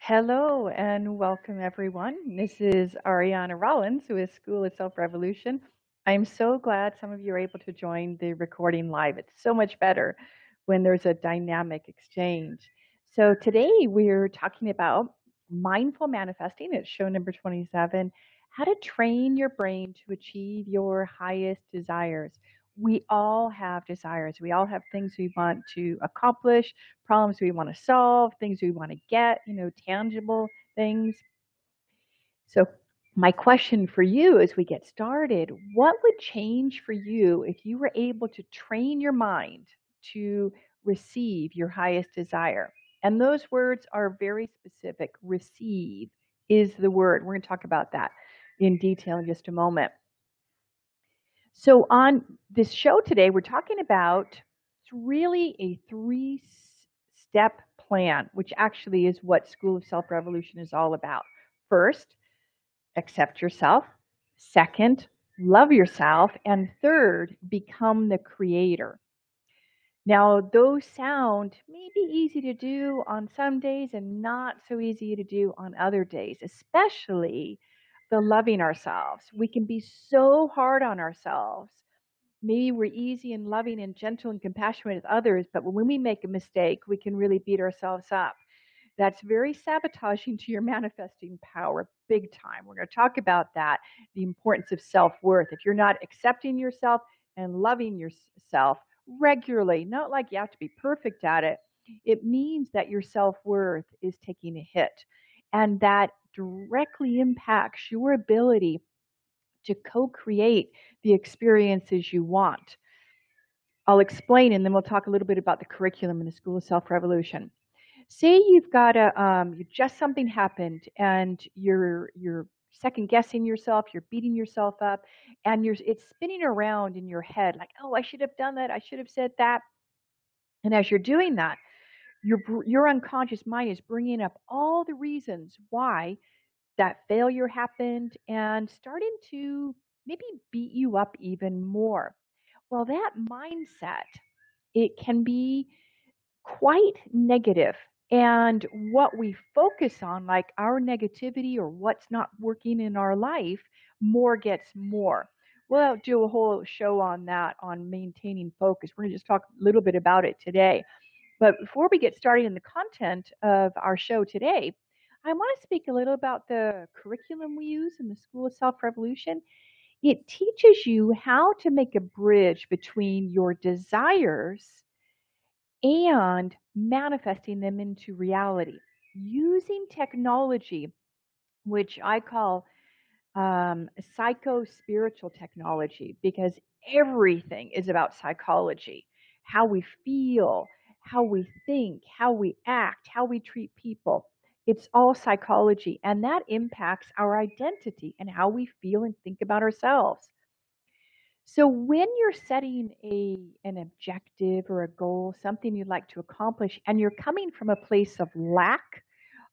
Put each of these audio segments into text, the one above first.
Hello and welcome, everyone. This is Ariana Rollins with School of Self Revolution. I'm so glad some of you are able to join the recording live. It's so much better when there's a dynamic exchange. So today we're talking about mindful manifesting. It's show number 27, how to train your brain to achieve your highest desires. We all have desires. We all have things we want to accomplish, problems we want to solve, things we want to get, tangible things. So, my question for you as we get started, what would change for you if you were able to train your mind to receive your highest desire? And those words are very specific. Receive is the word. We're going to talk about that in detail in just a moment. So, on this show today, we're talking about it's really a three-step plan, which actually is what School of Self Revolution is all about. First, accept yourself. Second, love yourself. And third, become the creator. Now, those sound maybe easy to do on some days and not so easy to do on other days, especially the loving ourselves. We can be so hard on ourselves. Maybe we're easy and loving and gentle and compassionate with others, but when we make a mistake, we can really beat ourselves up. That's very sabotaging to your manifesting power, big time. We're going to talk about that, the importance of self-worth. If you're not accepting yourself and loving yourself regularly, not like you have to be perfect at it, it means that your self-worth is taking a hit. And that directly impacts your ability to co-create the experiences you want. I'll explain, and then we'll talk a little bit about the curriculum in the School of Self-Revolution. Say you've got just something happened, and you're second guessing yourself, you're beating yourself up, and it's spinning around in your head like, oh, I should have done that, I should have said that. And as you're doing that, your unconscious mind is bringing up all the reasons why that failure happened and starting to maybe beat you up even more. Well, that mindset, it can be quite negative. And what we focus on, like our negativity or what's not working in our life, more gets more. We'll do a whole show on that, on maintaining focus. We're going to just talk a little bit about it today. But before we get started in the content of our show today, I want to speak a little about the curriculum we use in the School of Self Revolution. It teaches you how to make a bridge between your desires and manifesting them into reality using technology, which I call psycho-spiritual technology, because everything is about psychology, how we feel, how we think, how we act, how we treat people. It's all psychology, and that impacts our identity and how we feel and think about ourselves. So when you're setting an objective or a goal, something you'd like to accomplish, and you're coming from a place of lack,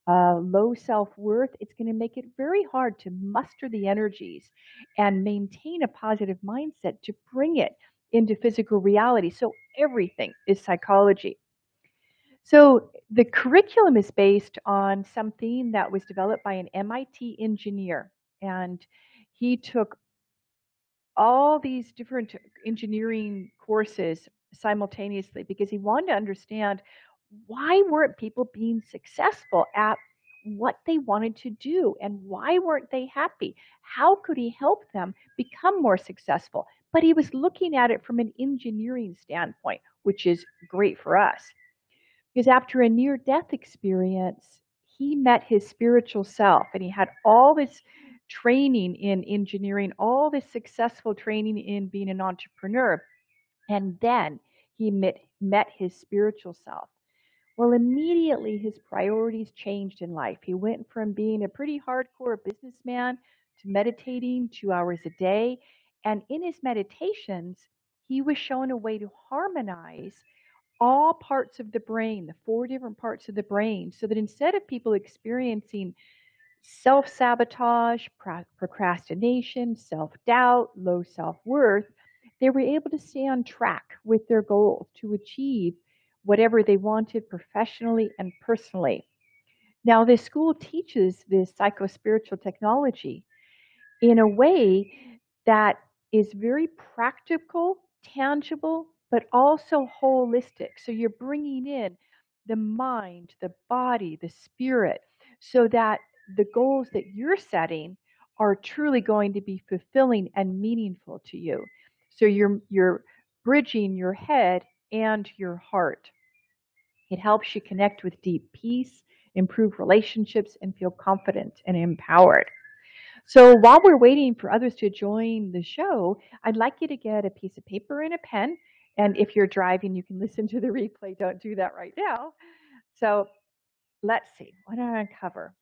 low self-worth, it's going to make it very hard to muster the energies and maintain a positive mindset to bring it into physical reality. So everything is psychology. So the curriculum is based on something that was developed by an MIT engineer, and he took all these different engineering courses simultaneously because he wanted to understand why weren't people being successful at what they wanted to do and why weren't they happy? How could he help them become more successful? But he was looking at it from an engineering standpoint, which is great for us. Because after a near death experience, he met his spiritual self and he had all this training in engineering, all this successful training in being an entrepreneur. And then he met his spiritual self. Well, immediately his priorities changed in life. He went from being a pretty hardcore businessman to meditating 2 hours a day. And in his meditations, he was shown a way to harmonize all parts of the brain, the 4 different parts of the brain, so that instead of people experiencing self-sabotage, procrastination, self-doubt, low self-worth, they were able to stay on track with their goals to achieve whatever they wanted professionally and personally. Now, this school teaches this psychospiritual technology in a way that is very practical, tangible, but also holistic. So you're bringing in the mind, the body, the spirit, so that the goals that you're setting are truly going to be fulfilling and meaningful to you. So you're bridging your head and your heart. It helps you connect with deep peace, improve relationships, and feel confident and empowered. So while we're waiting for others to join the show, I'd like you to get a piece of paper and a pen. And if you're driving, you can listen to the replay. Don't do that right now. So let's see. What do I uncover?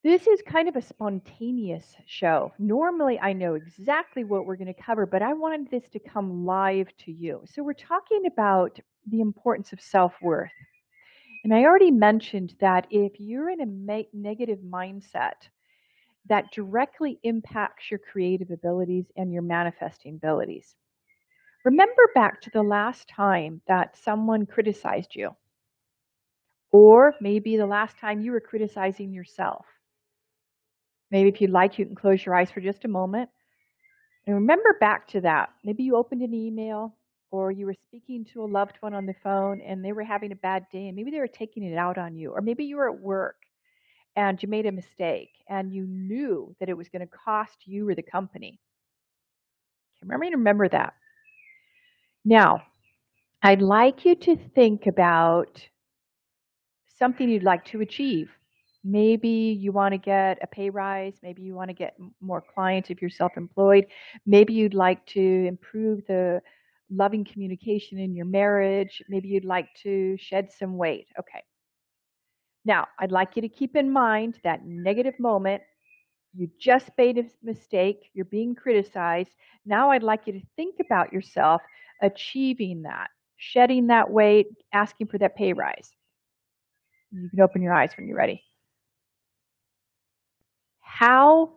This is kind of a spontaneous show. Normally, I know exactly what we're going to cover, but I wanted this to come live to you. So we're talking about the importance of self-worth. And I already mentioned that if you're in a negative mindset, that directly impacts your creative abilities and your manifesting abilities. Remember back to the last time that someone criticized you, or maybe the last time you were criticizing yourself. Maybe if you'd like, you can close your eyes for just a moment and remember back to that. Maybe you opened an email or you were speaking to a loved one on the phone and they were having a bad day and maybe they were taking it out on you, or maybe you were at work and you made a mistake and you knew that it was going to cost you or the company. Remember that. Now, I'd like you to think about something you'd like to achieve. Maybe you want to get a pay rise. Maybe you want to get more clients if you're self-employed. Maybe you'd like to improve the loving communication in your marriage. Maybe you'd like to shed some weight. Okay. Now, I'd like you to keep in mind that negative moment. You just made a mistake. You're being criticized. Now I'd like you to think about yourself achieving that, shedding that weight, asking for that pay rise. You can open your eyes when you're ready. How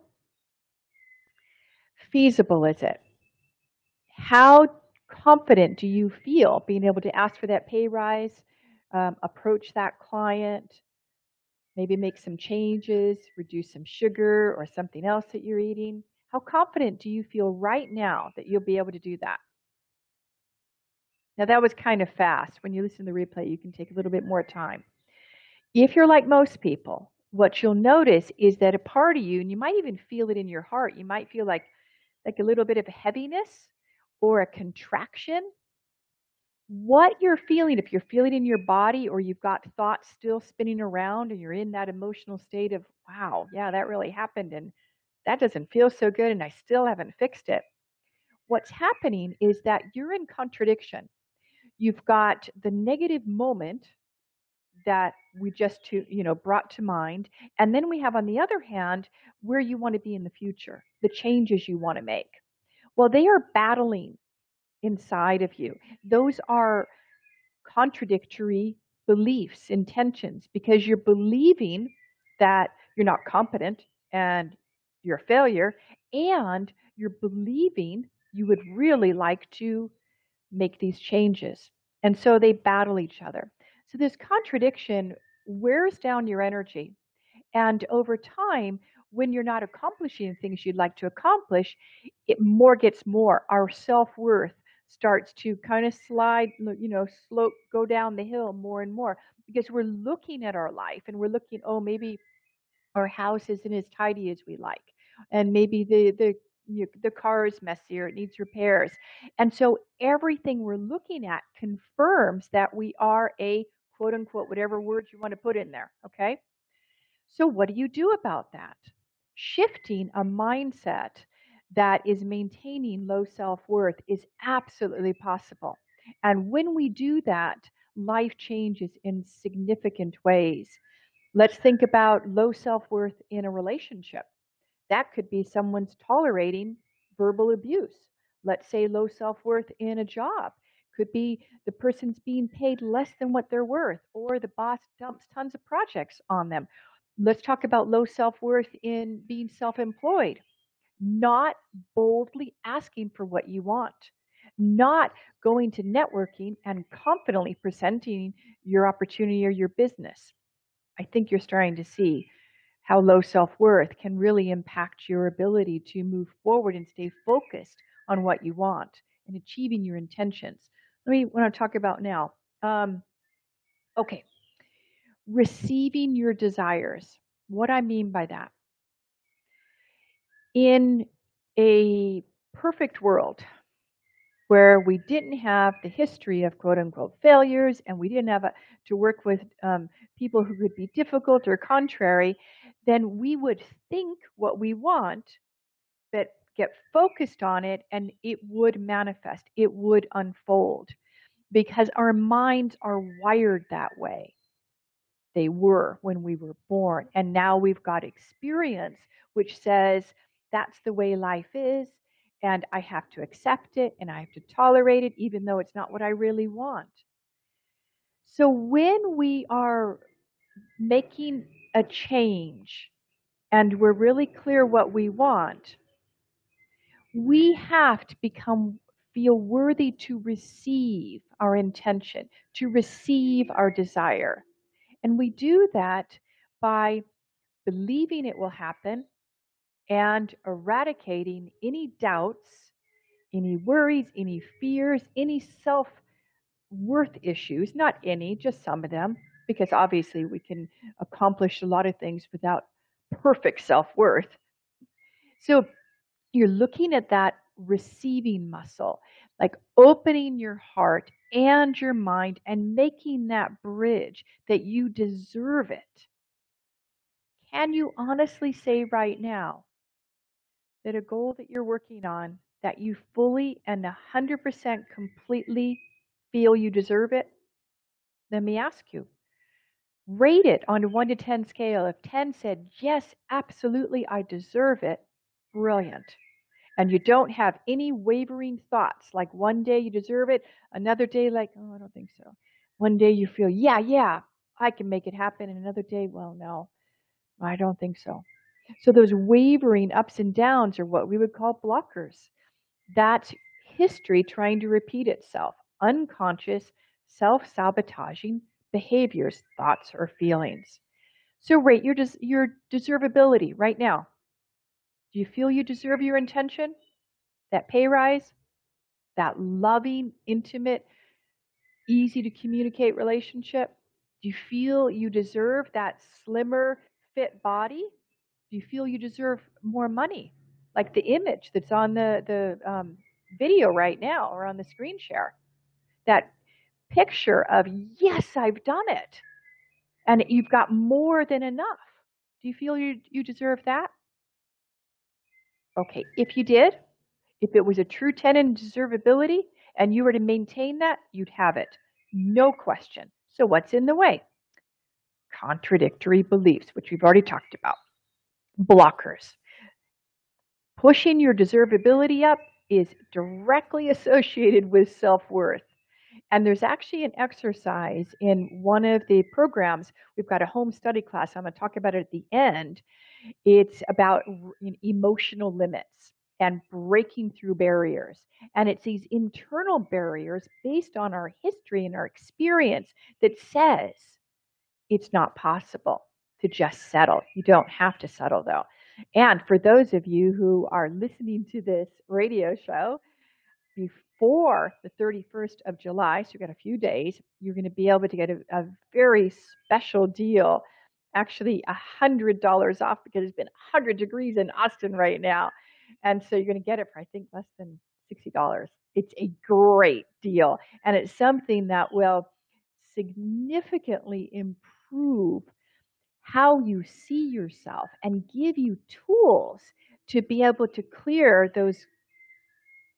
feasible is it? How confident do you feel being able to ask for that pay rise, approach that client, maybe make some changes, reduce some sugar or something else that you're eating? How confident do you feel right now that you'll be able to do that? Now, that was kind of fast. When you listen to the replay, you can take a little bit more time. If you're like most people, what you'll notice is that a part of you, and you might even feel it in your heart, you might feel like a little bit of a heaviness or a contraction. What you're feeling, if you're feeling in your body or you've got thoughts still spinning around and you're in that emotional state of, wow, yeah, that really happened and that doesn't feel so good and I still haven't fixed it. What's happening is that you're in contradiction. You've got the negative moment that we just brought to mind, and then we have on the other hand where you want to be in the future, the changes you want to make. Well, they are battling inside of you. Those are contradictory beliefs, intentions, because you're believing that you're not competent and you're a failure, and you're believing you would really like to make these changes. And so they battle each other. So this contradiction wears down your energy. And over time, when you're not accomplishing things you'd like to accomplish, it more gets more. Our self-worth starts to kind of slide, slope, go down the hill more and more because we're looking at our life and we're looking, oh, maybe our house isn't as tidy as we like. And maybe the car is messier, it needs repairs. And so everything we're looking at confirms that we are a quote unquote, whatever words you want to put in there. Okay. So what do you do about that? Shifting a mindset that is maintaining low self-worth is absolutely possible. And when we do that, life changes in significant ways. Let's think about low self-worth in a relationship. That could be someone's tolerating verbal abuse. Let's say low self-worth in a job. Could be the person's being paid less than what they're worth, or the boss dumps tons of projects on them. Let's talk about low self-worth in being self-employed. Not boldly asking for what you want. Not going to networking and confidently presenting your opportunity or your business. I think you're starting to see how low self-worth can really impact your ability to move forward and stay focused on what you want and achieving your intentions. What I talk about now. Um, okay, receiving your desires. What I mean by that, in a perfect world where we didn't have the history of quote unquote failures and we didn't have to work with people who could be difficult or contrary, then we would think what we want, but get focused on it and it would manifest, it would unfold because our minds are wired that way. They were when we were born. And now we've got experience, which says that's the way life is. And I have to accept it and I have to tolerate it, even though it's not what I really want. So when we are making a change and we're really clear what we want, we have to feel worthy to receive our intention, to receive our desire. And we do that by believing it will happen and eradicating any doubts, any worries, any fears, any self worth issues. Not any, just some of them, because obviously we can accomplish a lot of things without perfect self worth. So you're looking at that receiving muscle, like opening your heart and your mind and making that bridge that you deserve it. Can you honestly say right now that a goal that you're working on, that you fully and 100% completely feel you deserve it? Let me ask you, rate it on a 1 to 10 scale. If 10 said, yes, absolutely, I deserve it, brilliant. And you don't have any wavering thoughts, like one day you deserve it, another day like, oh, I don't think so. One day you feel, yeah, I can make it happen, and another day, well, no, I don't think so. So those wavering ups and downs are what we would call blockers. That's history trying to repeat itself, unconscious, self-sabotaging behaviors, thoughts, or feelings. So rate your deservability right now. Do you feel you deserve your intention? That pay rise? That loving, intimate, easy to communicate relationship? Do you feel you deserve that slimmer, fit body? Do you feel you deserve more money? Like the image that's on the video right now or on the screen share. That picture of, yes, I've done it. And you've got more than enough. Do you feel you deserve that? Okay, if you did, if it was a true tenet of deservability and you were to maintain that, you'd have it. No question. So what's in the way? Contradictory beliefs, which we've already talked about. Blockers. Pushing your deservability up is directly associated with self-worth. And there's actually an exercise in one of the programs. We've got a home study class. I'm going to talk about it at the end. It's about emotional limits and breaking through barriers. And it's these internal barriers based on our history and our experience that says it's not possible to just settle. You don't have to settle, though. And for those of you who are listening to this radio show before the 31st of July, so you've got a few days, you're going to be able to get a very special deal, actually $100 off, because it's been 100 degrees in Austin right now. And so you're going to get it for, I think, less than $60. It's a great deal. And it's something that will significantly improve how you see yourself and give you tools to be able to clear those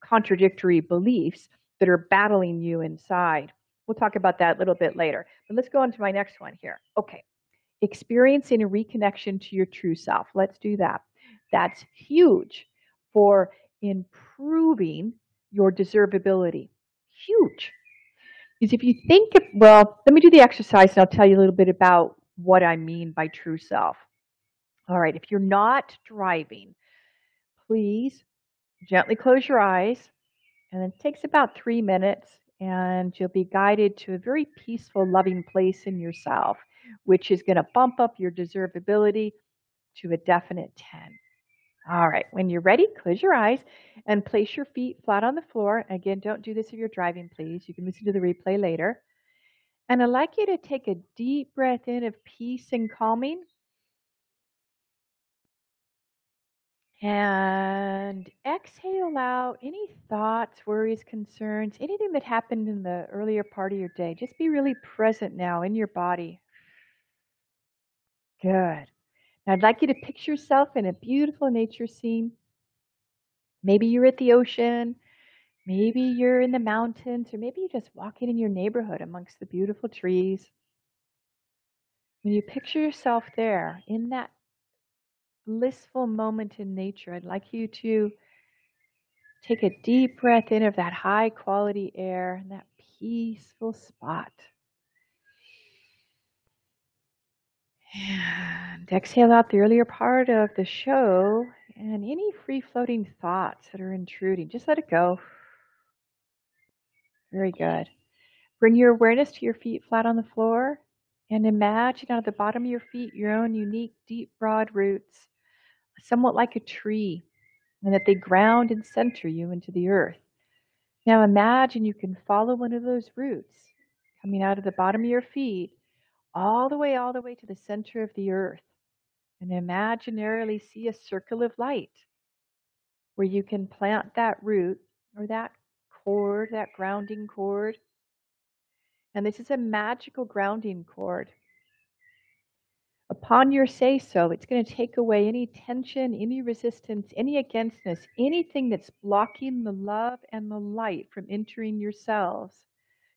contradictory beliefs that are battling you inside. We'll talk about that a little bit later. But let's go on to my next one here. Okay. Experiencing a reconnection to your true self. Let's do that. That's huge for improving your deservability. Huge. Because if you think, well, let me do the exercise and I'll tell you a little bit about what I mean by true self. All right, if you're not driving, please gently close your eyes, and it takes about 3 minutes, and you'll be guided to a very peaceful, loving place in yourself which is going to bump up your deservability to a definite 10. All right, when you're ready, close your eyes and place your feet flat on the floor. Again, don't do this if you're driving, please. You can listen to the replay later. And I'd like you to take a deep breath in of peace and calming. And exhale out any thoughts, worries, concerns, anything that happened in the earlier part of your day. Just be really present now in your body. Good. Now I'd like you to picture yourself in a beautiful nature scene. Maybe you're at the ocean. Maybe you're in the mountains, or maybe you're just walking in your neighborhood amongst the beautiful trees. When you picture yourself there in that blissful moment in nature, I'd like you to take a deep breath in of that high quality air and that peaceful spot. And exhale out the earlier part of the show and any free floating thoughts that are intruding. Just let it go. Very good. Bring your awareness to your feet flat on the floor and imagine out of the bottom of your feet your own unique, deep, broad roots, somewhat like a tree, and that they ground and center you into the earth. Now imagine you can follow one of those roots coming out of the bottom of your feet all the way to the center of the earth. And imaginarily see a circle of light where you can plant that root or that cord, that grounding cord. And this is a magical grounding cord. Upon your say-so, it's going to take away any tension, any resistance, any againstness, anything that's blocking the love and the light from entering your cells.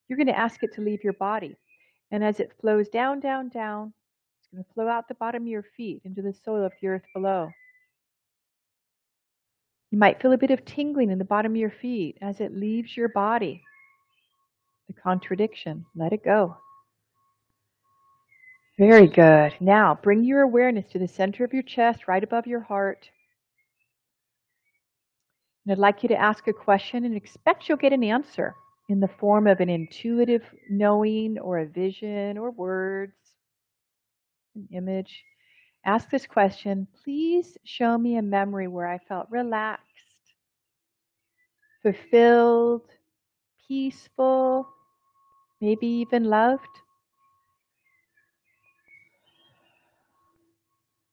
You're going to ask it to leave your body. And as it flows down, down, down, it's going to flow out the bottom of your feet into the soil of the earth below. You might feel a bit of tingling in the bottom of your feet as it leaves your body. The contradiction. Let it go. Very good. Now, bring your awareness to the center of your chest, right above your heart. And I'd like you to ask a question and expect you'll get an answer in the form of an intuitive knowing or a vision or words, an image. Ask this question, please show me a memory where I felt relaxed, fulfilled, peaceful, maybe even loved.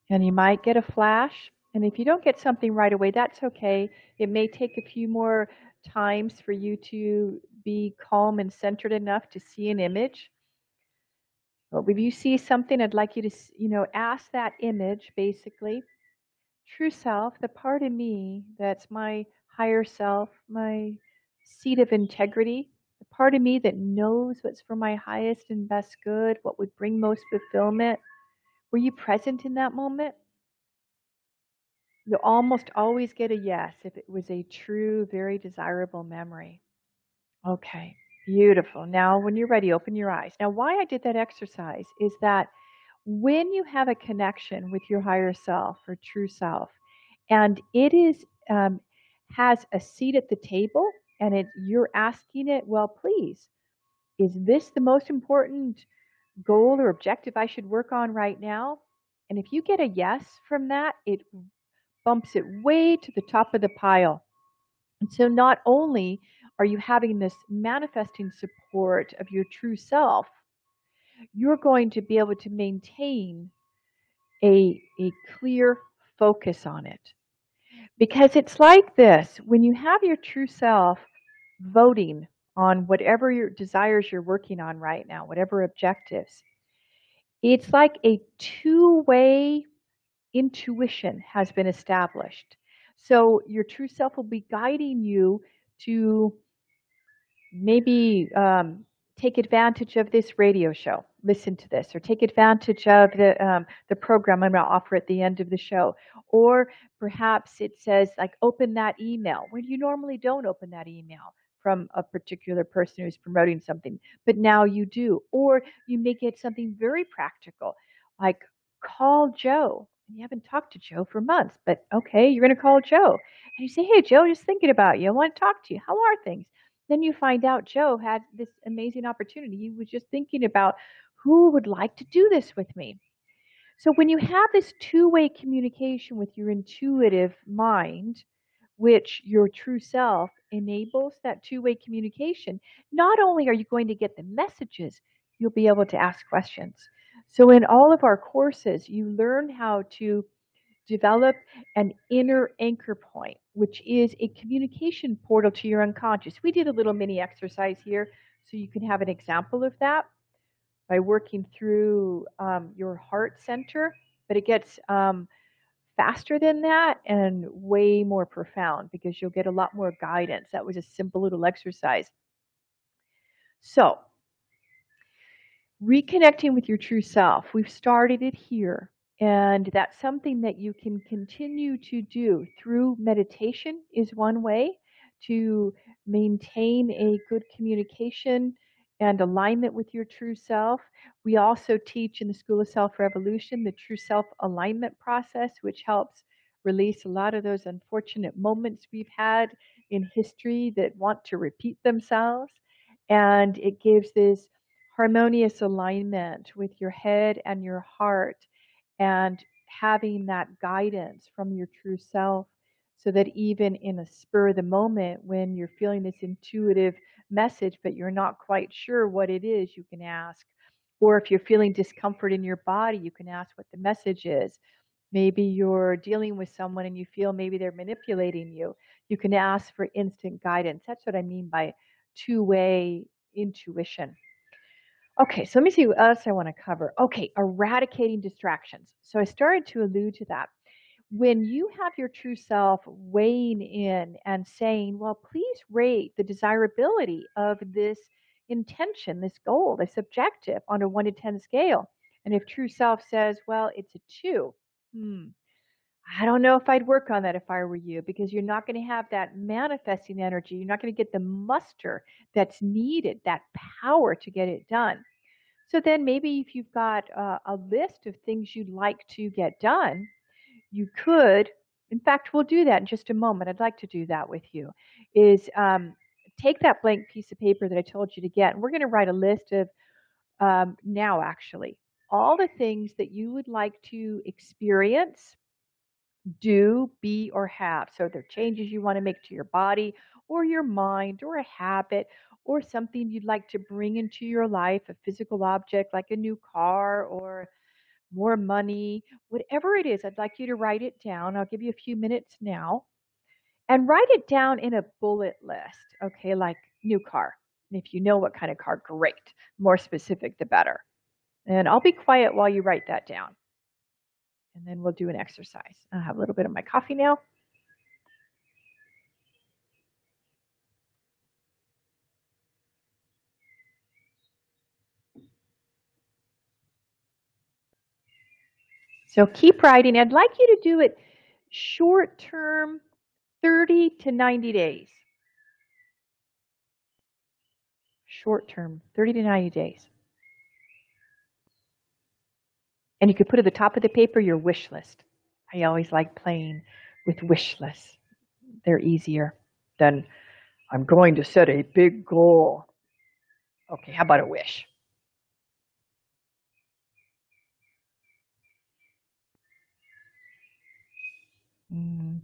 And you might get a flash. And if you don't get something right away, that's okay. It may take a few more times for you to be calm and centered enough to see an image. But if you see something, I'd like you to, ask that image, basically, true self, the part of me that's my higher self, my seat of integrity, the part of me that knows what's for my highest and best good, what would bring most fulfillment. Were you present in that moment? You'll almost always get a yes if it was a true, very desirable memory. Okay, beautiful. Now, when you're ready, open your eyes. Now, why I did that exercise is that when you have a connection with your higher self or true self, and it is has a seat at the table, and you're asking it, well, please, is this the most important goal or objective I should work on right now? And if you get a yes from that, it bumps it way to the top of the pile. And so not only are you having this manifesting support of your true self, you're going to be able to maintain a clear focus on it. Because it's like this, when you have your true self voting on whatever your desires you're working on right now, whatever objectives, it's like a two-way intuition has been established. So your true self will be guiding you to maybe take advantage of this radio show, listen to this, or take advantage of the program I'm going to offer at the end of the show. Or perhaps it says, like, open that email, when you normally don't open that email from a particular person who's promoting something, but now you do. Or you may get something very practical, like call Joe. You haven't talked to Joe for months, but okay, you're going to call Joe. And you say, hey, Joe, just thinking about you. I want to talk to you. How are things? Then you find out Joe had this amazing opportunity. He was just thinking about who would like to do this with me? So when you have this two-way communication with your intuitive mind, which your true self enables that two-way communication, not only are you going to get the messages, you'll be able to ask questions. So in all of our courses, you learn how to develop an inner anchor point, which is a communication portal to your unconscious. We did a little mini exercise here so you can have an example of that by working through your heart center, but it gets faster than that and way more profound because you'll get a lot more guidance. That was a simple little exercise. So, reconnecting with your true self, we've started it here. And that's something that you can continue to do through meditation, is one way to maintain a good communication and alignment with your true self. We also teach in the School of Self Revolution the true self alignment process, which helps release a lot of those unfortunate moments we've had in history that want to repeat themselves. And it gives this harmonious alignment with your head and your heart, and having that guidance from your true self, so that even in a spur of the moment when you're feeling this intuitive message but you're not quite sure what it is, you can ask. Or if you're feeling discomfort in your body, you can ask what the message is. Maybe you're dealing with someone and you feel maybe they're manipulating you. You can ask for instant guidance. That's what I mean by two-way intuition. Okay, so let me see what else I want to cover. Okay, eradicating distractions. So I started to allude to that. When you have your true self weighing in and saying, well, please rate the desirability of this intention, this goal, this objective on a 1 to 10 scale. And if true self says, well, it's a 2, I don't know if I'd work on that if I were you, because you're not going to have that manifesting energy. You're not going to get the muster that's needed, that power to get it done. So then maybe if you've got a list of things you'd like to get done, you could, in fact, we'll do that in just a moment. I'd like to do that with you, is take that blank piece of paper that I told you to get, and we're going to write a list of now actually all the things that you would like to experience, do, be, or have. So they're changes you want to make to your body or your mind or a habit or something you'd like to bring into your life, a physical object like a new car or more money, whatever it is. I'd like you to write it down. I'll give you a few minutes now and write it down in a bullet list. Okay, like new car. And if you know what kind of car, great. More specific, the better. And I'll be quiet while you write that down. And then we'll do an exercise. I'll have a little bit of my coffee now. So keep writing. I'd like you to do it short term, 30 to 90 days. Short term, 30 to 90 days. And you could put at the top of the paper your wish list. I always like playing with wish lists. They're easier than I'm going to set a big goal. Okay, how about a wish?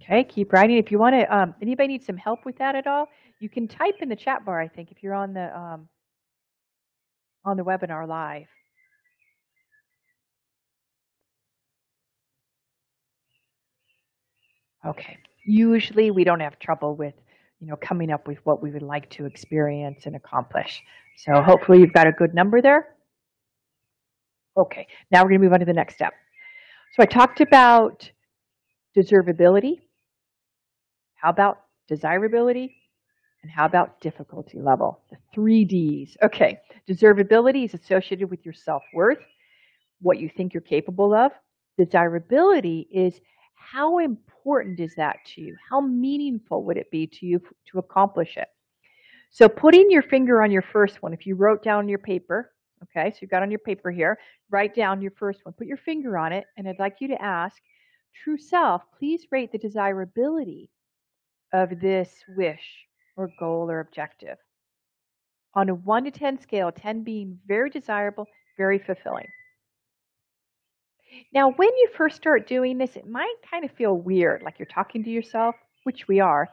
Okay, keep writing. If you want to, anybody need some help with that at all? You can type in the chat bar, I think, if you're on the webinar live. Okay. Usually we don't have trouble with, coming up with what we would like to experience and accomplish. So hopefully you've got a good number there. Okay. Now we're going to move on to the next step. So I talked about deservability. How about desirability? And how about difficulty level? The 3 Ds. Okay. Deservability is associated with your self-worth, what you think you're capable of. Desirability is how important is that to you? How meaningful would it be to you to accomplish it? So putting your finger on your first one, if you wrote down your paper, okay, so you've got on your paper here, write down your first one, put your finger on it, and I'd like you to ask, true self, please rate the desirability of this wish or goal or objective. On a 1 to 10 scale, 10 being very desirable, very fulfilling. Now, when you first start doing this, it might kind of feel weird, like you're talking to yourself, which we are.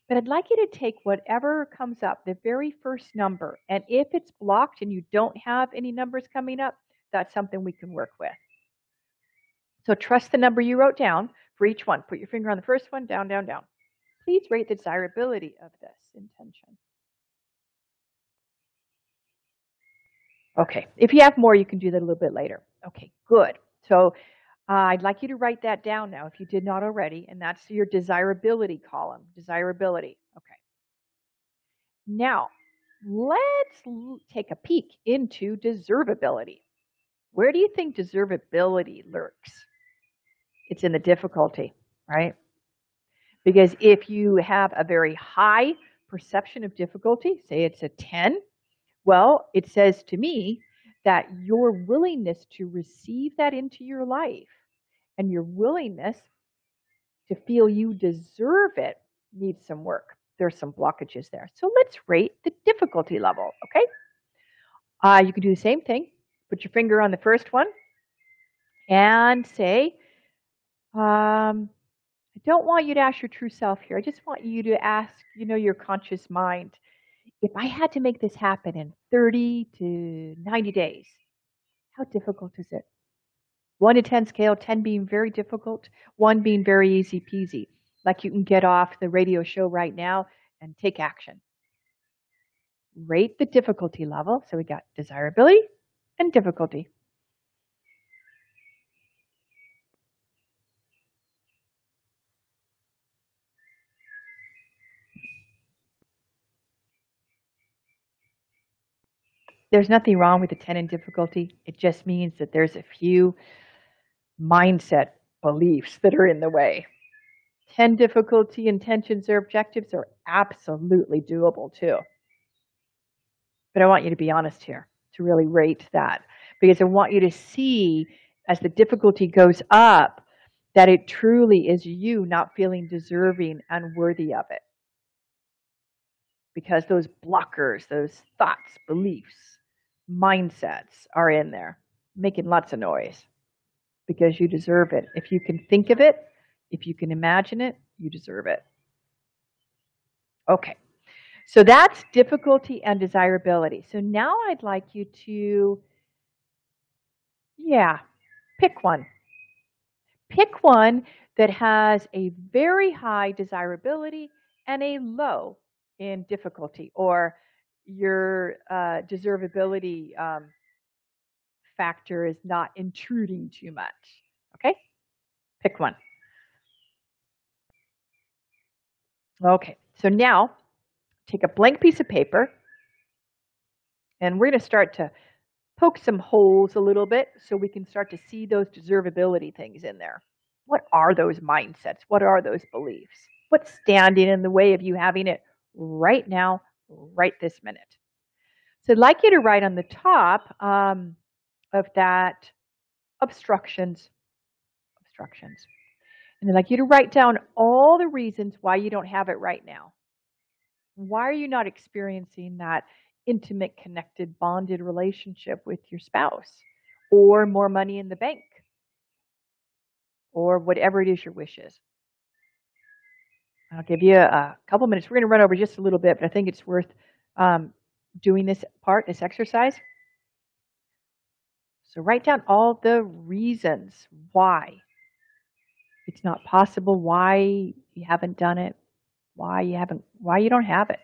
But I'd like you to take whatever comes up, the very first number, and if it's blocked and you don't have any numbers coming up, that's something we can work with. So trust the number you wrote down for each one. Put your finger on the first one, down, down, down. Please rate the desirability of this intention. Okay, if you have more, you can do that a little bit later. Okay, good. So I'd like you to write that down now if you did not already, and that's your desirability column, desirability. Okay. Now, let's take a peek into deservability. Where do you think deservability lurks? It's in the difficulty, right? Because if you have a very high perception of difficulty, say it's a 10, well, it says to me that your willingness to receive that into your life and your willingness to feel you deserve it needs some work. There's some blockages there. So let's rate the difficulty level, okay? You can do the same thing. Put your finger on the first one and say, I don't want you to ask your true self here. I just want you to ask, your conscious mind, if I had to make this happen in 30 to 90 days, how difficult is it? 1 to 10 scale, 10 being very difficult, 1 being very easy peasy. Like you can get off the radio show right now and take action. Rate the difficulty level. So we got desirability and difficulty. There's nothing wrong with a 10 in difficulty. It just means that there's a few mindset beliefs that are in the way. 10 difficulty intentions or objectives are absolutely doable too. But I want you to be honest here, to really rate that. Because I want you to see, as the difficulty goes up, that it truly is you not feeling deserving and worthy of it. Because those blockers, those thoughts, beliefs, mindsets are in there, making lots of noise. Because you deserve it. If you can think of it, if you can imagine it, you deserve it. Okay. So that's difficulty and desirability. So now I'd like you to, pick one. Pick one that has a very high desirability and a low in difficulty, or your deservability factor is not intruding too much. Okay? Pick one. Okay, so now take a blank piece of paper, and we're going to start to poke some holes a little bit so we can start to see those deservability things in there. What are those mindsets? What are those beliefs? What's standing in the way of you having it right now, right this minute? So I'd like you to write on the top of that obstructions. And I'd like you to write down all the reasons why you don't have it right now. Why are you not experiencing that intimate, connected, bonded relationship with your spouse, or more money in the bank, or whatever it is your wish is? I'll give you a couple minutes. We're going to run over just a little bit, but I think it's worth doing this exercise. So write down all the reasons why it's not possible, why you haven't done it, why you don't have it.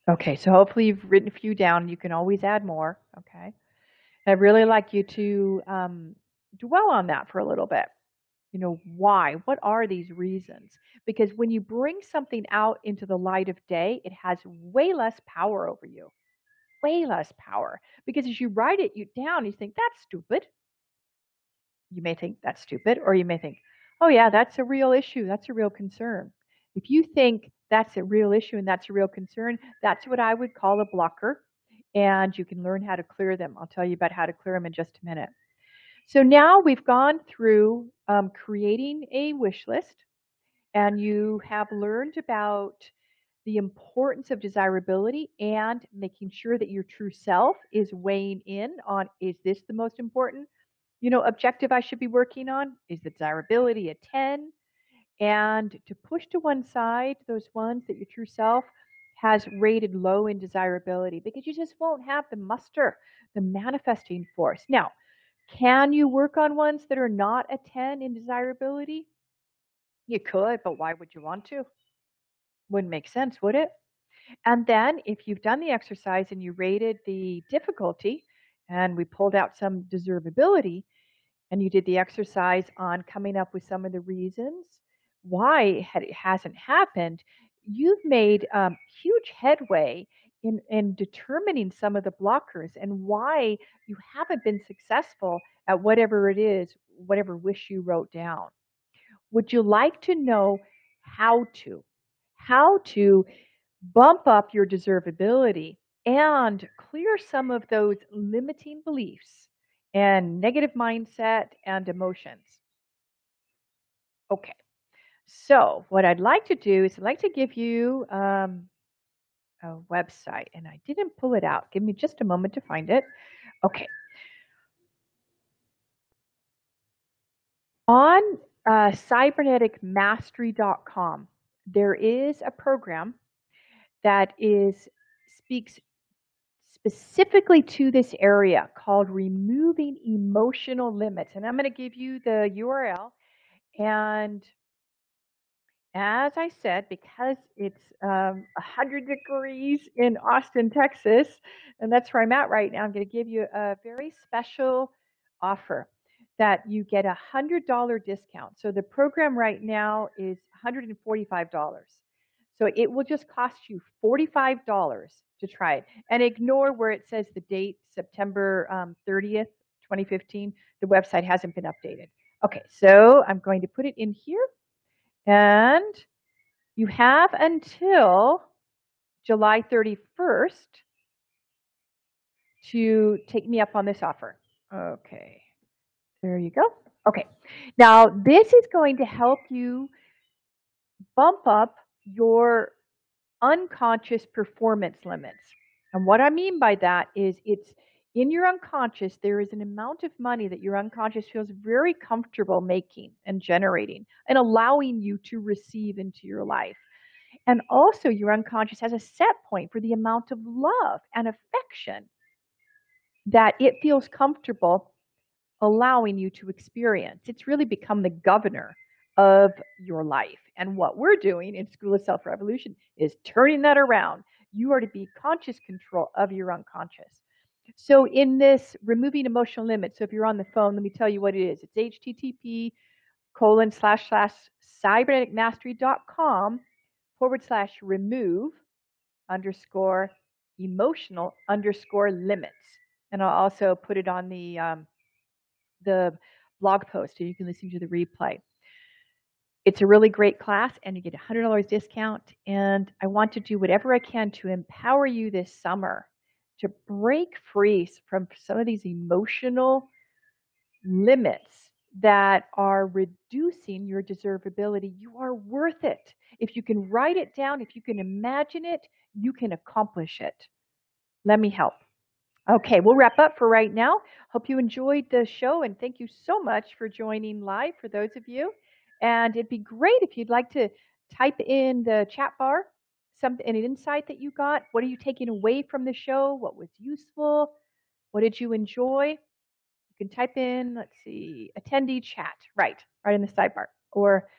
Okay, so hopefully you've written a few down. You can always add more, okay? I'd really like you to dwell on that for a little bit. Why? What are these reasons? Because when you bring something out into the light of day, it has way less power over you. Way less power. Because as you write it down, you think, that's stupid. You may think that's stupid, or you may think, oh yeah, that's a real issue. That's a real concern. If you think that's a real issue and that's a real concern, that's what I would call a blocker. And you can learn how to clear them. I'll tell you about how to clear them in just a minute. So now we've gone through creating a wish list, and you have learned about the importance of desirability and making sure that your true self is weighing in on, is this the most important, objective I should be working on? Is the desirability a 10? And to push to one side those ones that your true self has rated low in desirability, because you just won't have the muster, the manifesting force. Now, can you work on ones that are not a 10 in desirability? You could, but why would you want to? Wouldn't make sense, would it? And then if you've done the exercise and you rated the difficulty, and we pulled out some deservability, and you did the exercise on coming up with some of the reasons why it hasn't happened, you've made huge headway in determining some of the blockers and why you haven't been successful at whatever it is, whatever wish you wrote down. Would you like to know how to? How to bump up your deservability and clear some of those limiting beliefs and negative mindset and emotions? Okay, so what I'd like to do is I'd like to give you a website, and I didn't pull it out. Give me just a moment to find it. Okay. On cyberneticmastery.com, there is a program that speaks specifically to this area called removing emotional limits. And I'm going to give you the URL. And as I said, because it's 100 degrees in Austin, Texas, and that's where I'm at right now, I'm going to give you a very special offer that you get a $100 discount. So the program right now is $145. So it will just cost you $45 to try it. And ignore where it says the date, September 30th, 2015. The website hasn't been updated. Okay, so I'm going to put it in here. And you have until July 31st to take me up on this offer. Okay, there you go. Okay, now this is going to help you bump up your unconscious performance limits. And what I mean by that is it's in your unconscious, there is an amount of money that your unconscious feels very comfortable making and generating and allowing you to receive into your life. And also, your unconscious has a set point for the amount of love and affection that it feels comfortable allowing you to experience. It's really become the governor of your life. And what we're doing in School of Self Revolution is turning that around. You are to be conscious control of your unconscious. So in this removing emotional limits, so if you're on the phone, let me tell you what it is. It's http://cyberneticmastery.com/remove_emotional_limits. And I'll also put it on the blog post so you can listen to the replay. It's a really great class, and you get a $100 discount. And I want to do whatever I can to empower you this summer to break free from some of these emotional limits that are reducing your deservability. You are worth it. If you can write it down, if you can imagine it, you can accomplish it. Let me help. Okay, we'll wrap up for right now. Hope you enjoyed the show, and thank you so much for joining live for those of you. And it'd be great if you'd like to type in the chat bar an insight that you got. What are you taking away from the show? What was useful? What did you enjoy? You can type in, let's see, attendee chat, right in the sidebar, or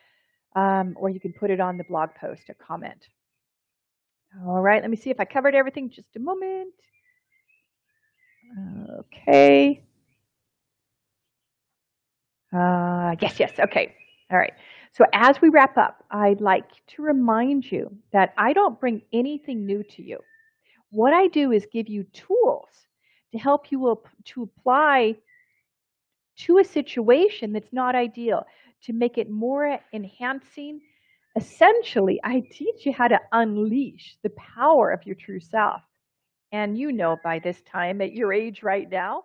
you can put it on the blog post, a comment. All right, let me see if I covered everything. Just a moment. Okay. Yes, okay. All right. So as we wrap up, I'd like to remind you that I don't bring anything new to you. What I do is give you tools to help you to apply to a situation that's not ideal, to make it more enhancing. Essentially, I teach you how to unleash the power of your true self. And you know by this time at your age right now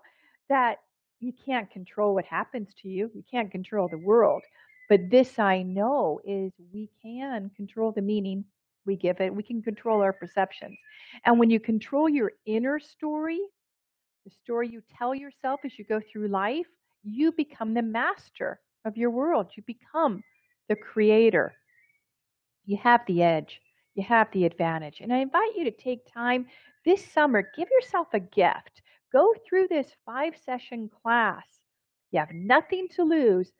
that you can't control what happens to you. You can't control the world. But this I know is we can control the meaning. we give it. We can control our perceptions. And when you control your inner story, the story you tell yourself as you go through life, you become the master of your world. You become the creator. You have the edge. You have the advantage. And I invite you to take time this summer, give yourself a gift. Go through this 5-session class. You have nothing to lose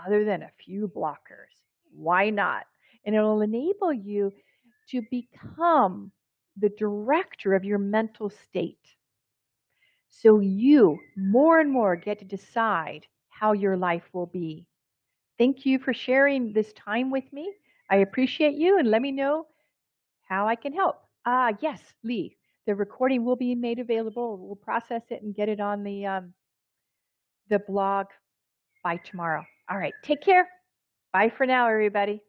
other than a few blockers. Why not? And it'll enable you to become the director of your mental state. So you more and more get to decide how your life will be. Thank you for sharing this time with me. I appreciate you, and let me know how I can help. Yes, Lee, the recording will be made available. We'll process it and get it on the blog by tomorrow. All right, take care. Bye for now, everybody.